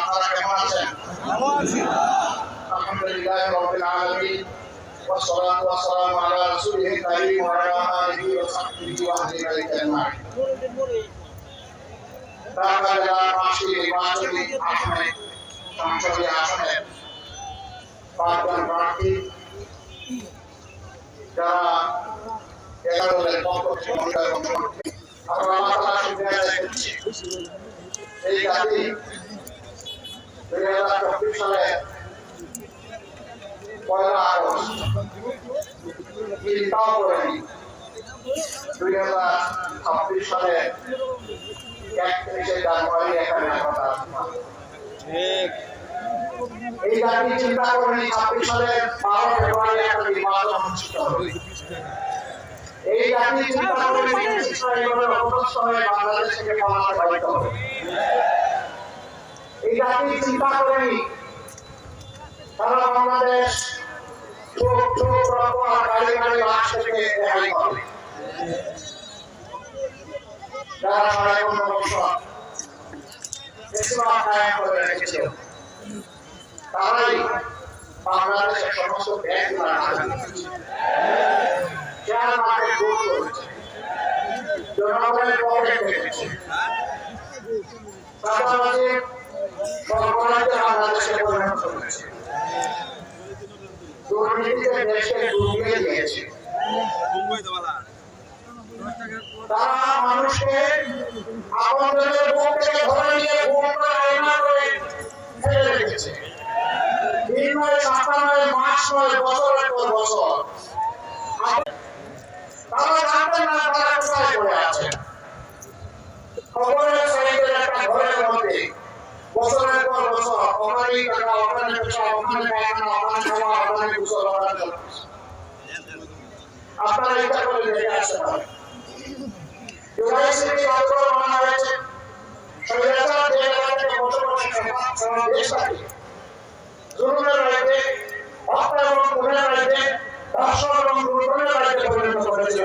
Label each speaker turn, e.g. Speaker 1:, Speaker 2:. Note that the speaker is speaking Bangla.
Speaker 1: আপনারা কেমন আছেন? আলহামদুলিল্লাহ রাব্বিল আলামিন والصلاة والسلام على رسوله الكريم وعلى آله وصحبه وأهل بيته أجمعين. ঢাকা জেলার 5টি নির্বাচনী আসনে সংসদীয় আসনে 5 জন প্রার্থী যারা 11 দলের পক্ষ থেকে মনোনয়ন করছে। আমরা আল্লাহ তাআলার শুকরিয়া আদায় করছি। এই জাতি 2024 সালে 1 আগস্ট চিন্তাও করেনি 2026 সালে 31 জানুয়ারি এখানে কথা এই জাতি চিন্তা করেনি 26 সালে 12 ফেব্রুয়ারি একটা নির্বাচন অনুষ্ঠিত হবে। এই জাতি চিন্তা করেনি ইসরায়েলের অপদস্থ হয়ে বাংলাদেশ থেকে পালাতে বাধ্য হবে। এই জাতি চিন্তা করেনি সারা বাংলাদেশ চোখ চোখ রক্ত আর গাড়ি গাড়ি লাশ থেকে রেহাই পাবে। যারা 15 বছর বেশিরভাগ কায়েম করে রেখেছে তারাই বাংলাদেশের সমস্ত ব্যাংকগুলো শেয়ার মার্কেট গ্রোথ করেছে, জনগণের পকেট কেটেছে, চাঁদাবাজি সরকারকে বাংলাদেশে পরিণত করেছে, দুর্নীতিতে দেশকে ডুবিয়ে দিয়েছে। তারা মানুষকে আপনজনের বুক থেকে ধরে নিয়ে গুম করে আয়না করে ফেলে রেখেছে। দিন নয়, সপ্তাহ নয়, মাস নয়, বছরের পর বছর তারা জানতেন না তারা কোথায় পড়ে আছে। খবরের সাইডের একটা ঘরের মধ্যে বছরের পর বছর ওখানেই টাকা, ওখানে পয়সা, ওখানে পায়খানা, ওখানে খাওয়া, ওখানে গোসল, ওখানে আপনারা এটা করে দেখে আসতে পারেন। ইউনিভার্সিটি আন্দোলন বানা হয়েছে, স্বৈরাচার দেশটাকে বছর দেশটাকে জুলুমের রাইতে, হত্যা এবং খুনের রাইতে, ধর্ষণ এবং লুণ্ঠনের রাইতে পরিণত করেছিল।